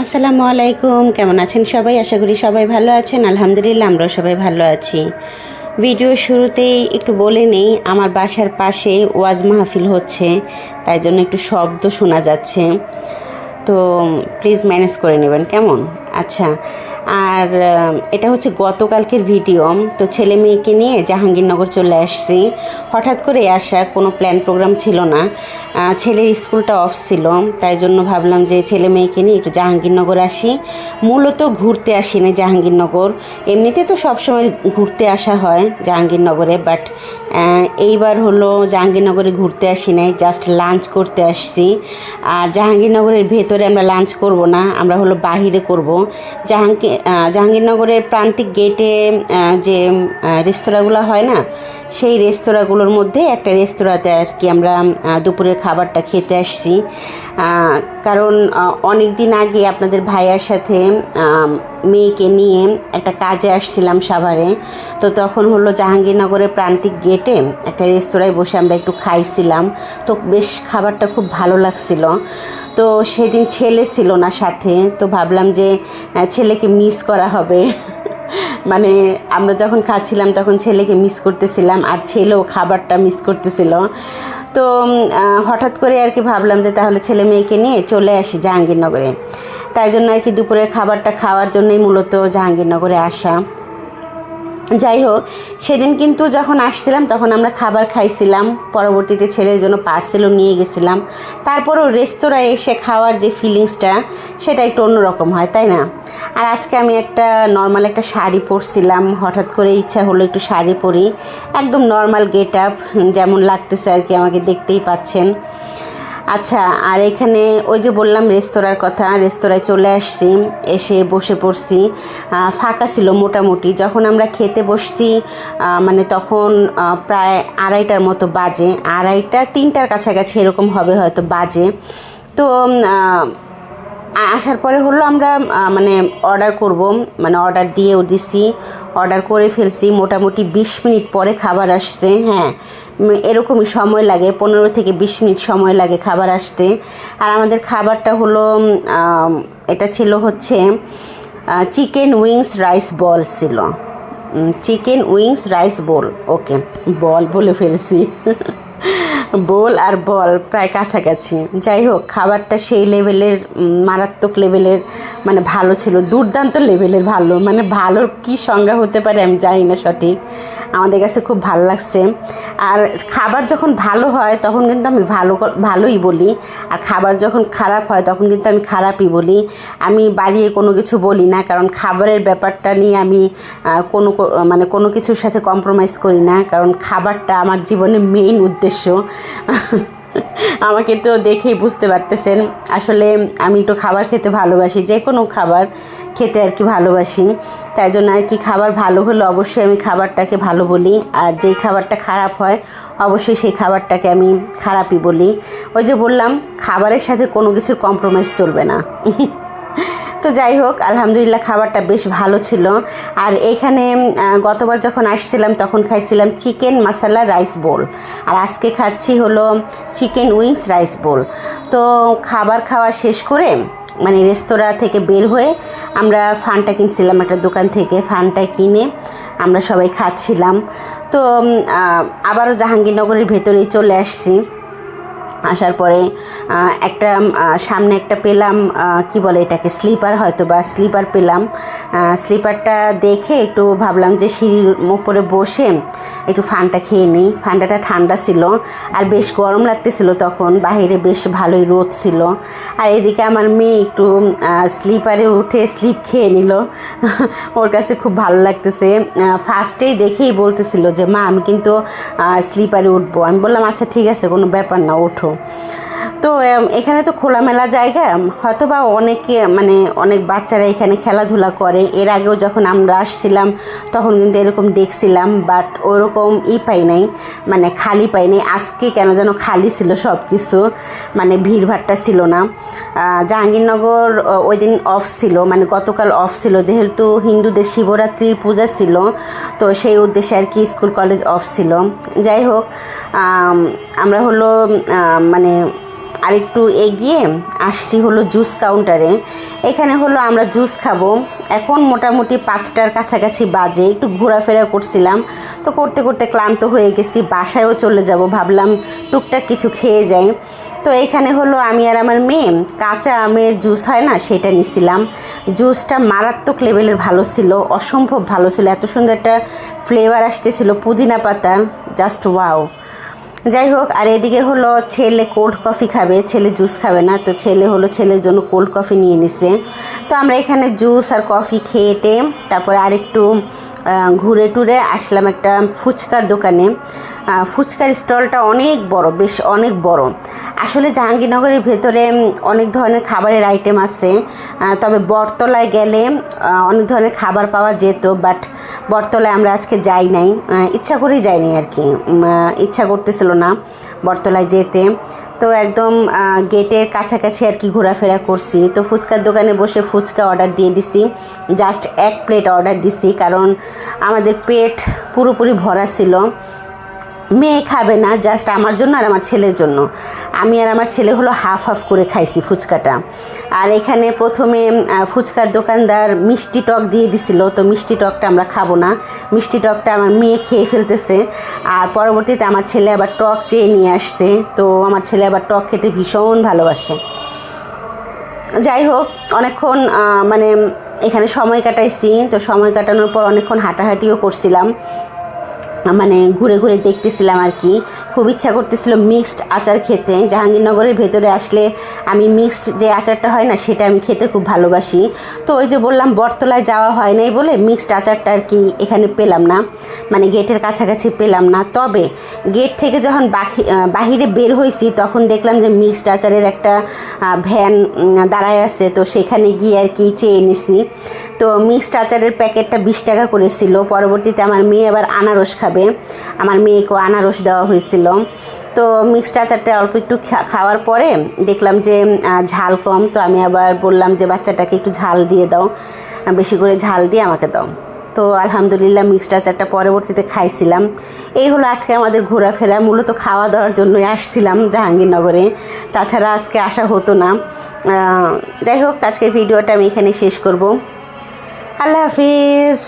আসসালামু আলাইকুম, কেমন আছেন সবাই? আশা করি সবাই ভালো আছেন। আলহামদুলিল্লাহ, আমরাও সবাই ভালো আছি। ভিডিও শুরুতেই একটু বলে নেই, আমার বাসার পাশে ওয়াজ মাহফিল হচ্ছে, তাই জন্য একটু শব্দ শোনা যাচ্ছে, তো প্লিজ ম্যানেজ করে নেবেন, কেমন? আচ্ছা, আর এটা হচ্ছে গতকালকের ভিডিও। তো ছেলে মেয়েকে নিয়ে জাহাঙ্গীরনগর চলে আসছি। হঠাৎ করে আসা, কোনো প্ল্যান প্রোগ্রাম ছিল না। ছেলের স্কুলটা অফ ছিল, তাই জন্য ভাবলাম যে ছেলে মেয়েকে নিয়ে একটু জাহাঙ্গীরনগর আসি। মূলত ঘুরতে আসি না জাহাঙ্গীরনগর, এমনিতে তো সবসময় ঘুরতে আসা হয় জাহাঙ্গীরনগরে, বাট এইবার হলো জাহাঙ্গীরনগরে ঘুরতে আসি নাই, জাস্ট লাঞ্চ করতে আসছি। আর জাহাঙ্গীরনগরের ভেতরে আমরা লাঞ্চ করব না, আমরা হলো বাহিরে করব। জাহাঙ্গীরনগরের প্রান্তিক গেটে যে রেস্তোরাঁগুলো হয় না, সেই রেস্তোরাঁগুলোর মধ্যে একটা রেস্তোরাঁতে আর কি আমরা দুপুরের খাবারটা খেতে আসছি। কারণ অনেক দিন আগে আপনাদের ভাইয়ার সাথে মেয়েকে নিয়ে একটা কাজে আসছিলাম সাভারে, তো তখন হলো জাহাঙ্গীরনগরের প্রান্তিক গেটে একটা রেস্তোরাঁয় বসে আমরা একটু খাইছিলাম, তো বেশ খাবারটা খুব ভালো লাগছিল। তো সেদিন ছেলে ছিল না সাথে, তো ভাবলাম যে ছেলেকে মিস করা হবে। মানে আমরা যখন খাচ্ছিলাম তখন ছেলেকে মিস করতেছিলাম, আর ছেলেও খাবারটা মিস করতেছিল। তো হঠাৎ করে আর কি ভাবলাম যে তাহলে ছেলে মেয়েকে নিয়ে চলে আসি জাহাঙ্গীরনগরে, তাই জন্য আর কি দুপুরের খাবারটা খাওয়ার জন্যই মূলত জাহাঙ্গীরনগরে আসা। যাই হোক, সেদিন কিন্তু যখন আসছিলাম তখন আমরা খাবার খাইছিলাম, পরবর্তীতে ছেলের জন্য পার্সেলও নিয়ে গেছিলাম। তারপরও রেস্তোরাঁয় এসে খাওয়ার যে ফিলিংসটা, সেটা একটু অন্যরকম হয়, তাই না? আর আজকে আমি একটা নর্মাল একটা শাড়ি পরছিলাম, হঠাৎ করে ইচ্ছা হলো একটু শাড়ি পরি, একদম নর্মাল গেট আপ, যেমন লাগতেছে আর কি, আমাকে দেখতেই পাচ্ছেন। আচ্ছা, আর এখানে ওই যে বললাম রেস্তোরাঁর কথা, রেস্তোরাঁয় চলে আসছি, এসে বসে পড়ছি। ফাঁকা ছিল মোটামুটি। যখন আমরা খেতে বসছি মানে তখন প্রায় 2:30টার মতো বাজে, 2:30 3টার কাছাকাছি এরকম হবে হয়তো বাজে। তো আসার পরে হলো আমরা মানে অর্ডার করব, মানে অর্ডার দিয়েও দিছি, অর্ডার করে ফেলছি। মোটামুটি 20 মিনিট পরে খাবার আসছে। হ্যাঁ, এরকমই সময় লাগে, 15 থেকে 20 মিনিট সময় লাগে খাবার আসতে। আর আমাদের খাবারটা হলো এটা ছিল হচ্ছে চিকেন উইংস রাইস বল ছিল, চিকেন উইংস রাইস বোল, ওকে বল বলে ফেলছি। বোল আর বল প্রায় কাছাকাছি। যাই হোক, খাবারটা সেই লেভেলের, মারাত্মক লেভেলের, মানে ভালো ছিল, দুর্দান্ত লেভেলের ভালো। মানে ভালোর কী সংজ্ঞা হতে পারে আমি জানি না সঠিক, আমাদের কাছে খুব ভালো লাগছে। আর খাবার যখন ভালো হয় তখন কিন্তু আমি ভালোই বলি, আর খাবার যখন খারাপ হয় তখন কিন্তু আমি খারাপই বলি। আমি বাড়িয়ে কোনো কিছু বলি না, কারণ খাবারের ব্যাপারটা নিয়ে আমি মানে কোনো কিছুর সাথে কম্প্রোমাইজ করি না, কারণ খাবারটা আমার জীবনের মেইন উদ্দেশ্য। আমাকে তো দেখেই বুঝতে পারতেছেন, আসলে আমি একটু খাবার খেতে ভালোবাসি, যে কোনো খাবার খেতে আর কি ভালোবাসি। তাই জন্য আর কি খাবার ভালো হলে অবশ্যই আমি খাবারটাকে ভালো বলি, আর যেই খাবারটা খারাপ হয় অবশ্যই সেই খাবারটাকে আমি খারাপই বলি। ওই যে বললাম, খাবারের সাথে কোনো কিছুর কম্প্রোমাইজ চলবে না। তো যাই হোক, আলহামদুলিল্লাহ খাবারটা বেশ ভালো ছিল। আর এখানে গতবার যখন আসছিলাম তখন খাইছিলাম চিকেন মশলা রাইস বোল, আর আজকে খাচ্ছি হলো চিকেন উইংস রাইস বোল। তো খাবার খাওয়া শেষ করে মানে রেস্তোরাঁ থেকে বের হয়ে আমরা ফান্টা কিনছিলাম একটা দোকান থেকে, ফান্টা কিনে আমরা সবাই খাচ্ছিলাম। তো আবারও জাহাঙ্গীরনগরের ভেতরেই চলে আসছি। আসার পরে একটা সামনে একটা পেলাম, কি বলে এটাকে, স্লিপার হয়তো বা, স্লিপার পেলাম। স্লিপারটা দেখে একটু ভাবলাম যে সিঁড়ির উপরে বসে একটু ফান্টা খেয়ে নিই। ফান্টাটা ঠান্ডা ছিল আর বেশ গরম লাগতেছিল তখন, বাইরে বেশ ভালোই রোদ ছিল। আর এদিকে আমার মেয়ে একটু স্লিপারে উঠে স্লিপ খেয়ে নিল, ওর কাছে খুব ভালো লাগতেছে। ফার্স্টেই দেখেই বলতেছিল যে মা আমি কিন্তু স্লিপারে উঠবো। আমি বললাম আচ্ছা ঠিক আছে, কোনো ব্যাপার না, ওঠো। তো এখানে তো খোলামেলা জায়গা, হয়তো বা অনেকে মানে অনেক বাচ্চারা এখানে খেলাধুলা করে। এর আগেও যখন আমরা আসছিলাম তখন কিন্তু এরকম দেখছিলাম, বাট ওরকম পাই নাই, মানে খালি পাই নাই। আজকে কেন যেন খালি ছিল সব কিছু, মানে ভিড়ভাট্টা ছিল না। জাহাঙ্গীরনগর ওই দিন অফ ছিল, মানে গতকাল অফ ছিল, যেহেতু হিন্দুদের শিবরাত্রির পূজা ছিল, তো সেই উদ্দেশ্যে আর কি স্কুল কলেজ অফ ছিল। যাই হোক, আমরা হলো মানে আরেকটু এগিয়ে আসছি হলো জুস কাউন্টারে। এখানে হলো আমরা জুস খাবো। এখন মোটামুটি 5টার কাছাকাছি বাজে। একটু ঘোরাফেরা করছিলাম, তো করতে করতে ক্লান্ত হয়ে গেছি, বাসায়ও চলে যাব, ভাবলাম টুকটাক কিছু খেয়ে যাই। তো এখানে হলো আমি আর আমার মেয়ে কাঁচা আমের জুস হয় না, সেটা নিছিলাম। জুসটা মারাত্মক লেভেলের ভালো ছিল, অসম্ভব ভালো ছিল, এত সুন্দর একটা ফ্লেভার আসতেছিল, পুদিনা পাতা, জাস্ট ওয়াও। যাই হোক, আর এদিকে হলো ছেলে কোল্ড কফি খাবে, ছেলে জুস খাবে না, তো ছেলে হলো ছেলের জন্য কোল্ড কফি নিয়ে নিছে। তো আমরা এখানে জুস আর কফি খেয়ে তারপরে আরেকটু ঘুরে টুরে আসলাম একটা ফুচকার দোকানে। ফুচকার স্টলটা অনেক বড়, বেশ অনেক বড়। আসলে জাহাঙ্গীরনগরের ভেতরে অনেক ধরনের খাবারের আইটেম আছে, তবে বটতলায় গেলে অনেক ধরনের খাবার পাওয়া যেত, বাট বটতলায় আমরা আজকে যাই নাই, ইচ্ছা করেই যাই নাই আর কি, ইচ্ছা করতেছিল না বটতলায় যেতে। তো একদম গেটের কাছাকাছি আর কি ঘোরাফেরা করছি। তো ফুচকার দোকানে বসে ফুচকা অর্ডার দিয়ে দিছি, জাস্ট 1 প্লেট অর্ডার দিছি, কারণ আমাদের পেট পুরোপুরি ভরা ছিল। মেয়ে খাবে না, জাস্ট আমার জন্য আর আমার ছেলের জন্য। আমি আর আমার ছেলে হলো হাফ হাফ করে খাইছি ফুচকাটা। আর এখানে প্রথমে ফুচকার দোকানদার মিষ্টি টক দিয়ে দিছিল, তো মিষ্টি টকটা আমরা খাবো না, মিষ্টি টকটা আমার মেয়ে খেয়ে ফেলতেছে। আর পরবর্তীতে আমার ছেলে আবার টক চেয়ে নিয়ে আসছে, তো আমার ছেলে আবার টক খেতে ভীষণ ভালোবাসে। যাই হোক, অনেকক্ষণ মানে এখানে সময় কাটাইছি। তো সময় কাটানোর পর অনেকক্ষণ হাঁটাহাঁটিও করছিলাম, মানে ঘুরে ঘুরে দেখতেছিলাম আর কি। খুব ইচ্ছা করতেছিল মিক্সড আচার খেতে। জাহাঙ্গীরনগরের ভেতরে আসলে আমি মিক্সড যে আচারটা হয় না, সেটা আমি খেতে খুব ভালোবাসি। তো ওই যে বললাম বটতলায় যাওয়া হয় নাই বলে মিক্সড আচারটা আর কি এখানে পেলাম না, মানে গেটের কাছাকাছি পেলাম না। তবে গেট থেকে যখন বাহিরে বের হয়েছি তখন দেখলাম যে মিক্সড আচারের একটা ভ্যান দাঁড়ায় আছে, তো সেখানে গিয়ে আর কি চেয়ে নিছি। তো মিক্সড আচারের প্যাকেটটা 20 টাকা করেছিল। পরবর্তীতে আমার মেয়ে আবার আনারস খাবে, আমার মেয়েকেও আনারস দেওয়া হয়েছিল। তো মিক্সড আচারটা অল্প একটু খাওয়ার পরে দেখলাম যে ঝাল কম, তো আমি আবার বললাম যে বাচ্চাটাকে একটু ঝাল দিয়ে দাও, বেশি করে ঝাল দিয়ে আমাকে দাও। তো আলহামদুলিল্লাহ মিক্সড আচারটা পরবর্তীতে খাইছিলাম। এই হলো আজকে আমাদের ঘোরাফেরা, মূলত খাওয়া দাওয়ার জন্যই আসছিলাম জাহাঙ্গীরনগরে, তাছাড়া আজকে আসা হতো না। যাই হোক, আজকের ভিডিওটা আমি এখানে শেষ করব। আল্লাহ হাফিজ।